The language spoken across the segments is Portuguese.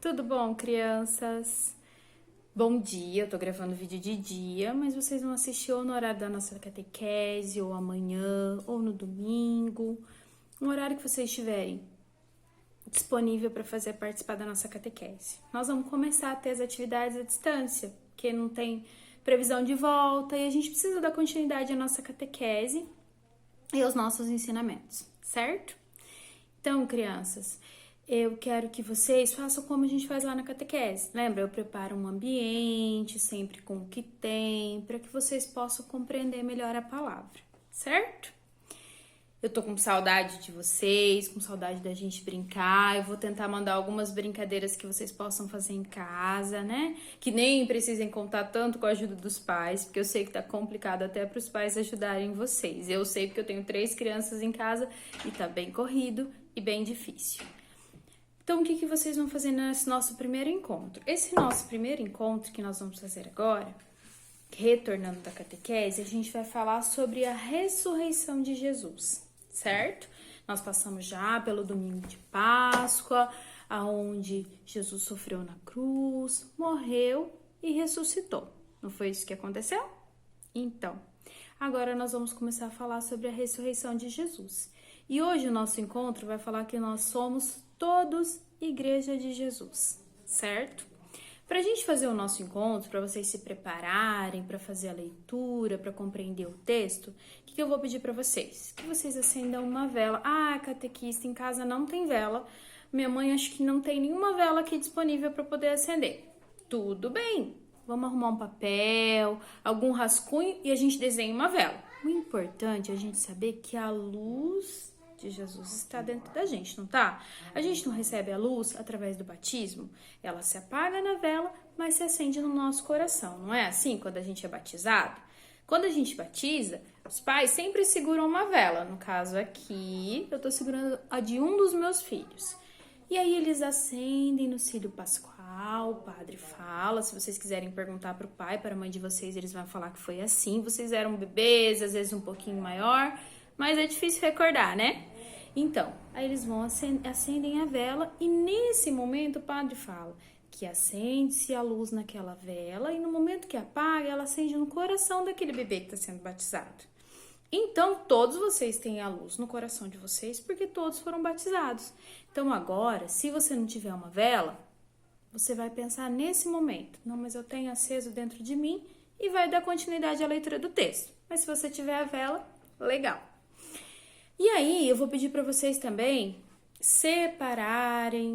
Tudo bom, crianças? Bom dia, eu tô gravando vídeo de dia, mas vocês vão assistir ou no horário da nossa catequese, ou amanhã, ou no domingo, um horário que vocês tiverem disponível para fazer participar da nossa catequese. Nós vamos começar a ter as atividades à distância, porque não tem previsão de volta e a gente precisa dar continuidade à nossa catequese e aos nossos ensinamentos, certo? Então, crianças, eu quero que vocês façam como a gente faz lá na catequese. Lembra? Eu preparo um ambiente, sempre com o que tem, para que vocês possam compreender melhor a palavra, certo? Eu tô com saudade de vocês, com saudade da gente brincar. Eu vou tentar mandar algumas brincadeiras que vocês possam fazer em casa, né? Que nem precisem contar tanto com a ajuda dos pais, porque eu sei que tá complicado até para os pais ajudarem vocês. Eu sei porque eu tenho 3 crianças em casa e tá bem corrido e bem difícil. Então, o que vocês vão fazer nesse nosso primeiro encontro? Esse nosso primeiro encontro que nós vamos fazer agora, retornando da catequese, a gente vai falar sobre a ressurreição de Jesus, certo? Nós passamos já pelo domingo de Páscoa, aonde Jesus sofreu na cruz, morreu e ressuscitou. Não foi isso que aconteceu? Então, agora nós vamos começar a falar sobre a ressurreição de Jesus. E hoje o nosso encontro vai falar que nós somos todos Igreja de Jesus, certo? Para a gente fazer o nosso encontro, para vocês se prepararem, para fazer a leitura, para compreender o texto, o que eu vou pedir para vocês? Que vocês acendam uma vela. Ah, catequista, em casa não tem vela. Minha mãe acho que não tem nenhuma vela aqui disponível para poder acender. Tudo bem, vamos arrumar um papel, algum rascunho e a gente desenha uma vela. O importante é a gente saber que a luz de Jesus está dentro da gente, não tá? A gente não recebe a luz através do batismo, ela se apaga na vela, mas se acende no nosso coração, não é assim quando a gente é batizado? Quando a gente batiza, os pais sempre seguram uma vela, no caso aqui, eu tô segurando a de um dos meus filhos. E aí eles acendem no cílio pascual, o padre fala, se vocês quiserem perguntar para o pai, para a mãe de vocês, eles vão falar que foi assim, vocês eram bebês, às vezes um pouquinho maior, mas é difícil recordar, né? Então, aí eles vão acendem a vela e nesse momento o padre fala que acende-se a luz naquela vela e no momento que apaga, ela acende no coração daquele bebê que está sendo batizado. Então, todos vocês têm a luz no coração de vocês porque todos foram batizados. Então, agora, se você não tiver uma vela, você vai pensar nesse momento, não, mas eu tenho aceso dentro de mim e vai dar continuidade à leitura do texto. Mas se você tiver a vela, legal. E aí, eu vou pedir para vocês também separarem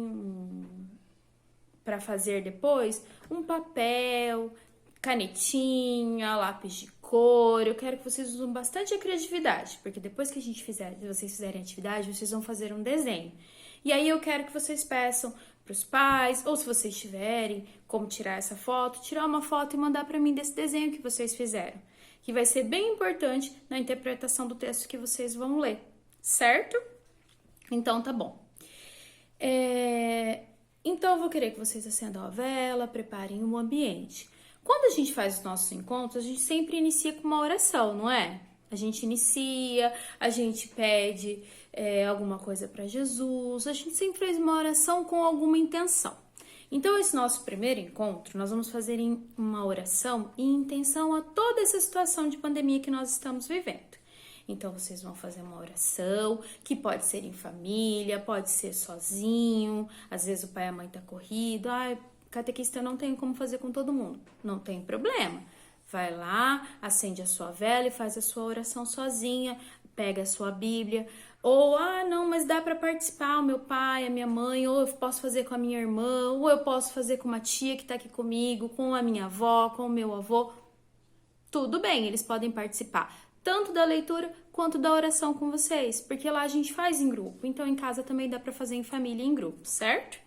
para fazer depois um papel, canetinha, lápis de cor. Eu quero que vocês usem bastante a criatividade, porque depois que vocês fizerem atividade, vocês vão fazer um desenho. E aí eu quero que vocês peçam para os pais, ou se vocês tiverem como tirar essa foto, tirar uma foto e mandar para mim desse desenho que vocês fizeram, que vai ser bem importante na interpretação do texto que vocês vão ler, certo? Então tá bom. Então eu vou querer que vocês acendam a vela, preparem o ambiente. Quando a gente faz os nossos encontros, a gente sempre inicia com uma oração, não é? A gente inicia, a gente pede alguma coisa para Jesus, a gente sempre faz uma oração com alguma intenção. Então, esse nosso primeiro encontro, nós vamos fazer uma oração em intenção a toda essa situação de pandemia que nós estamos vivendo. Então, vocês vão fazer uma oração, que pode ser em família, pode ser sozinho, às vezes o pai e a mãe tá corrido, catequista, eu não tenho como fazer com todo mundo. Não tem problema. Vai lá, acende a sua vela e faz a sua oração sozinha, pega a sua Bíblia, ou, não, mas dá para participar, o meu pai, a minha mãe, ou eu posso fazer com a minha irmã, ou eu posso fazer com uma tia que tá aqui comigo, com a minha avó, com o meu avô. Tudo bem, eles podem participar, tanto da leitura quanto da oração com vocês, porque lá a gente faz em grupo, então em casa também dá para fazer em família e em grupo, certo?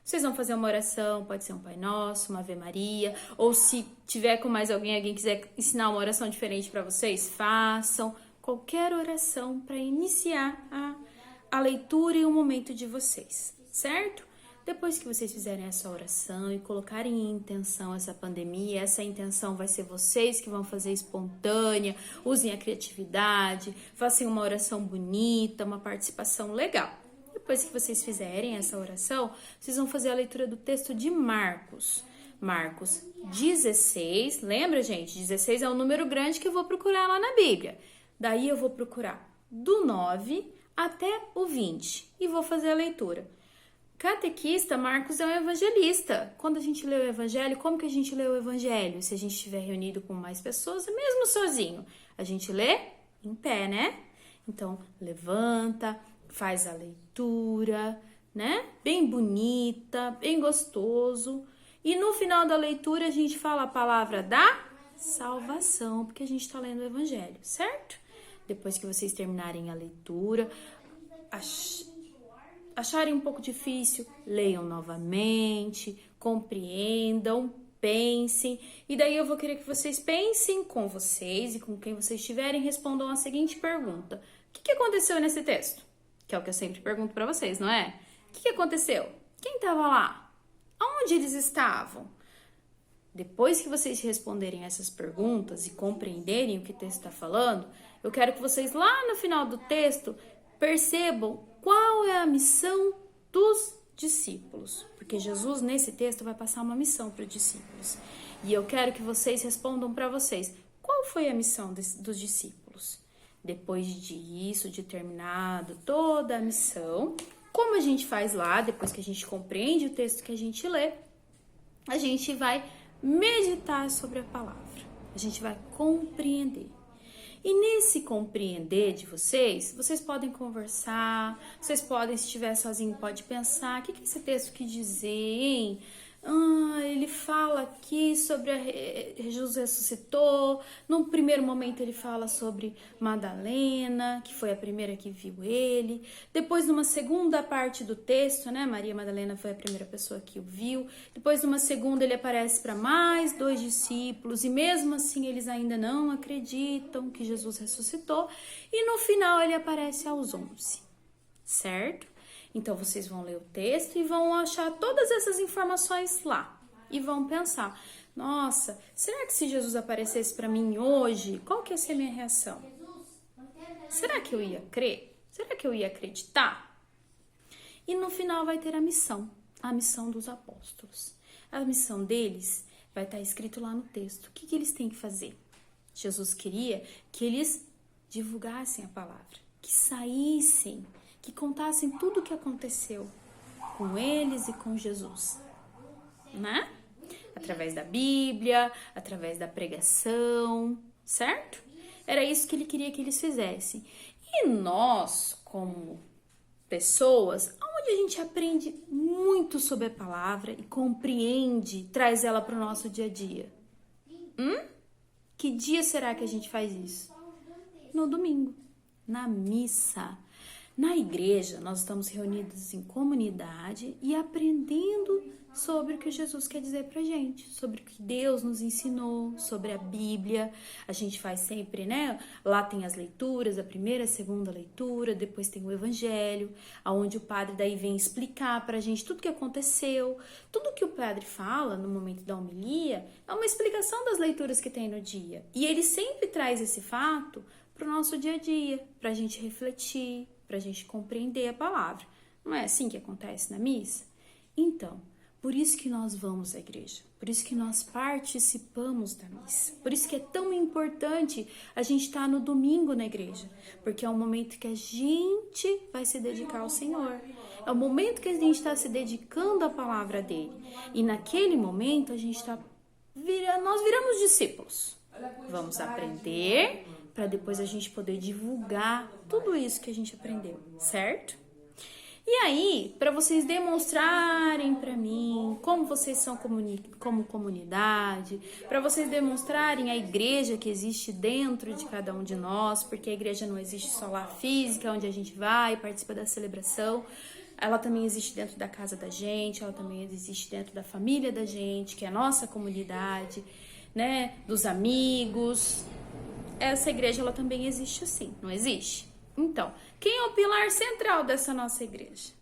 Vocês vão fazer uma oração, pode ser um Pai Nosso, uma Ave Maria, ou se tiver com mais alguém quiser ensinar uma oração diferente para vocês, façam qualquer oração para iniciar a leitura e o momento de vocês, certo? Depois que vocês fizerem essa oração e colocarem em intenção essa pandemia, essa intenção vai ser vocês que vão fazer espontânea, usem a criatividade, façam uma oração bonita, uma participação legal. Depois que vocês fizerem essa oração, vocês vão fazer a leitura do texto de Marcos. Marcos 16, lembra, gente? 16 é um número grande que eu vou procurar lá na Bíblia. Daí eu vou procurar do 9 até o 20 e vou fazer a leitura. Catequista, Marcos é um evangelista. Quando a gente lê o evangelho, como que a gente lê o evangelho? Se a gente estiver reunido com mais pessoas, mesmo sozinho, a gente lê em pé, né? Então, levanta, faz a leitura, né? Bem bonita, bem gostoso. E no final da leitura a gente fala a palavra da salvação, porque a gente está lendo o evangelho, certo? Depois que vocês terminarem a leitura, acharem um pouco difícil, leiam novamente, compreendam, pensem. E daí eu vou querer que vocês pensem com vocês e com quem vocês estiverem, respondam a seguinte pergunta. O que aconteceu nesse texto? Que é o que eu sempre pergunto para vocês, não é? O que aconteceu? Quem estava lá? Aonde eles estavam? Depois que vocês responderem essas perguntas e compreenderem o que o texto está falando, eu quero que vocês lá no final do texto percebam qual é a missão dos discípulos. Porque Jesus, nesse texto, vai passar uma missão para os discípulos. E eu quero que vocês respondam para vocês. Qual foi a missão dos discípulos? Depois disso, de terminado toda a missão, como a gente faz lá, depois que a gente compreende o texto que a gente lê, a gente vai meditar sobre a palavra. A gente vai compreender. E nesse compreender de vocês, vocês podem conversar, vocês podem, se estiver sozinho, pode pensar, o que esse texto quis dizer, hein? Ele fala aqui sobre Jesus ressuscitou. No primeiro momento ele fala sobre Madalena, que foi a primeira que viu ele. Depois, numa segunda parte do texto, né, Maria Madalena foi a primeira pessoa que o viu. Depois, numa segunda, ele aparece para mais 2 discípulos e mesmo assim eles ainda não acreditam que Jesus ressuscitou. E no final ele aparece aos 11, certo? Então, vocês vão ler o texto e vão achar todas essas informações lá. E vão pensar, nossa, será que se Jesus aparecesse para mim hoje, qual que ia ser a minha reação? Será que eu ia crer? Será que eu ia acreditar? E no final vai ter a missão dos apóstolos. A missão deles vai estar escrito lá no texto. O que eles têm que fazer? Jesus queria que eles divulgassem a palavra, que saíssem, que contassem tudo o que aconteceu com eles e com Jesus, né? Através da Bíblia, através da pregação, certo? Era isso que ele queria que eles fizessem. E nós, como pessoas, onde a gente aprende muito sobre a palavra e compreende, traz ela para o nosso dia a dia? Que dia será que a gente faz isso? No domingo, na missa. Na igreja, nós estamos reunidos em comunidade e aprendendo sobre o que Jesus quer dizer pra gente, sobre o que Deus nos ensinou, sobre a Bíblia. A gente faz sempre, né? Lá tem as leituras, a primeira, a segunda leitura, depois tem o evangelho, onde o padre daí vem explicar pra gente tudo o que aconteceu. Tudo que o padre fala no momento da homilia é uma explicação das leituras que tem no dia. E ele sempre traz esse fato pro nosso dia a dia, pra gente refletir, pra gente compreender a palavra. Não é assim que acontece na missa? Então, por isso que nós vamos à igreja, por isso que nós participamos da missa, por isso que é tão importante a gente estar no domingo na igreja, porque é o momento que a gente vai se dedicar ao Senhor, é o momento que a gente está se dedicando à palavra dele, e naquele momento nós viramos discípulos, vamos aprender para depois a gente poder divulgar tudo isso que a gente aprendeu, certo? E aí, para vocês demonstrarem para mim como vocês são como comunidade, para vocês demonstrarem a igreja que existe dentro de cada um de nós, porque a igreja não existe só lá física, onde a gente vai, participa da celebração, ela também existe dentro da casa da gente, ela também existe dentro da família da gente, que é a nossa comunidade, né, dos amigos. Essa igreja, ela também existe assim, não existe? Então, quem é o pilar central dessa nossa igreja?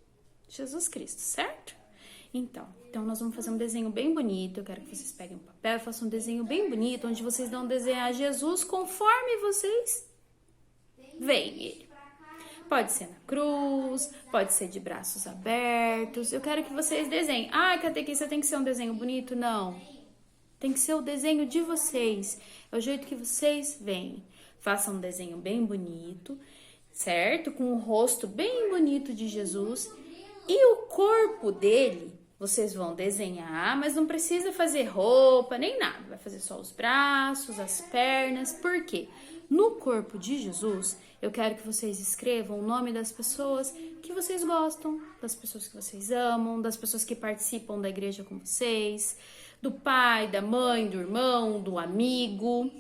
Jesus Cristo, certo? Então nós vamos fazer um desenho bem bonito. Eu quero que vocês peguem um papel e façam um desenho bem bonito, onde vocês vão desenhar Jesus conforme vocês veem ele. Pode ser na cruz, pode ser de braços abertos. Eu quero que vocês desenhem. Ah, catequista tem que ser um desenho bonito? Não. Tem que ser o desenho de vocês. É o jeito que vocês veem. Façam um desenho bem bonito, certo? Com o rosto bem bonito de Jesus. E o corpo dele, vocês vão desenhar, mas não precisa fazer roupa nem nada. Vai fazer só os braços, as pernas. Por quê? No corpo de Jesus, eu quero que vocês escrevam o nome das pessoas que vocês gostam, das pessoas que vocês amam, das pessoas que participam da igreja com vocês, do pai, da mãe, do irmão, do amigo,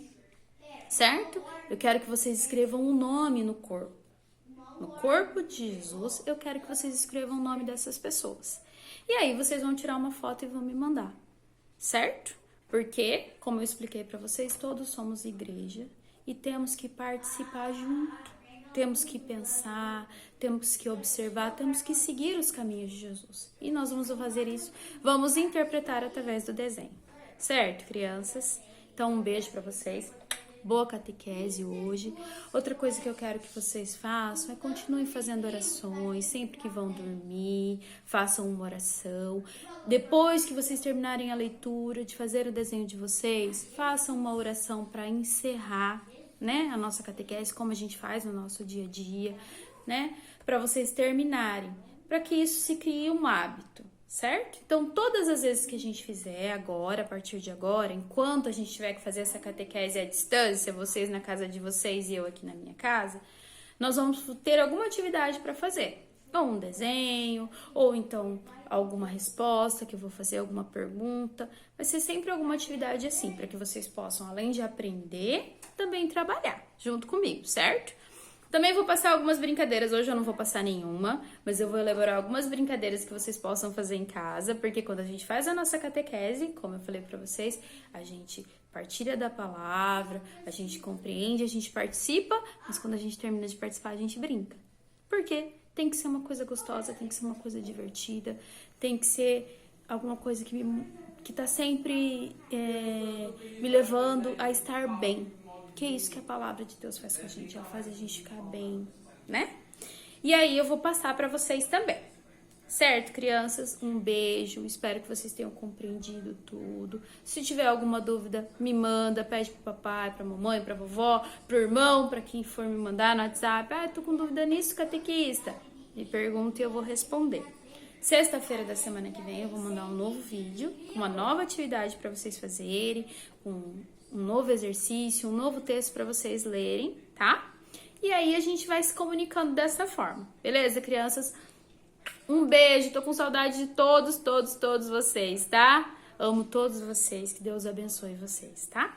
certo? Eu quero que vocês escrevam o nome no corpo. No corpo de Jesus, eu quero que vocês escrevam o nome dessas pessoas. E aí vocês vão tirar uma foto e vão me mandar, certo? Porque, como eu expliquei para vocês, todos somos igreja. E temos que participar junto, temos que pensar, temos que observar, temos que seguir os caminhos de Jesus. E nós vamos fazer isso, vamos interpretar através do desenho. Certo, crianças? Então, um beijo para vocês. Boa catequese hoje. Outra coisa que eu quero que vocês façam é continuem fazendo orações, sempre que vão dormir, façam uma oração. Depois que vocês terminarem a leitura, de fazer o desenho de vocês, façam uma oração para encerrar, né, a nossa catequese, como a gente faz no nosso dia a dia, né, para vocês terminarem, para que isso se crie um hábito, certo? Então, todas as vezes que a gente fizer agora, a partir de agora, enquanto a gente tiver que fazer essa catequese à distância, vocês na casa de vocês e eu aqui na minha casa, nós vamos ter alguma atividade para fazer. Ou um desenho, ou então alguma resposta que eu vou fazer, alguma pergunta. Vai ser sempre alguma atividade assim, para que vocês possam, além de aprender, também trabalhar junto comigo, certo? Também vou passar algumas brincadeiras, hoje eu não vou passar nenhuma, mas eu vou elaborar algumas brincadeiras que vocês possam fazer em casa, porque quando a gente faz a nossa catequese, como eu falei para vocês, a gente partilha da palavra, a gente compreende, a gente participa, mas quando a gente termina de participar, a gente brinca. Por quê? Tem que ser uma coisa gostosa, tem que ser uma coisa divertida, tem que ser alguma coisa que tá sempre me levando a estar bem. Que é isso que a palavra de Deus faz com a gente, ela faz a gente ficar bem, né? E aí eu vou passar para vocês também. Certo, crianças? Um beijo, espero que vocês tenham compreendido tudo. Se tiver alguma dúvida, me manda, pede pro papai, pra mamãe, pra vovó, pro irmão, pra quem for me mandar no WhatsApp. Ah, tô com dúvida nisso, catequista. Me pergunta e eu vou responder. Sexta-feira da semana que vem eu vou mandar um novo vídeo, uma nova atividade para vocês fazerem, um novo exercício, um novo texto para vocês lerem, tá? E aí a gente vai se comunicando dessa forma, beleza, crianças? Um beijo, tô com saudade de todos vocês, tá? Amo todos vocês, que Deus abençoe vocês, tá?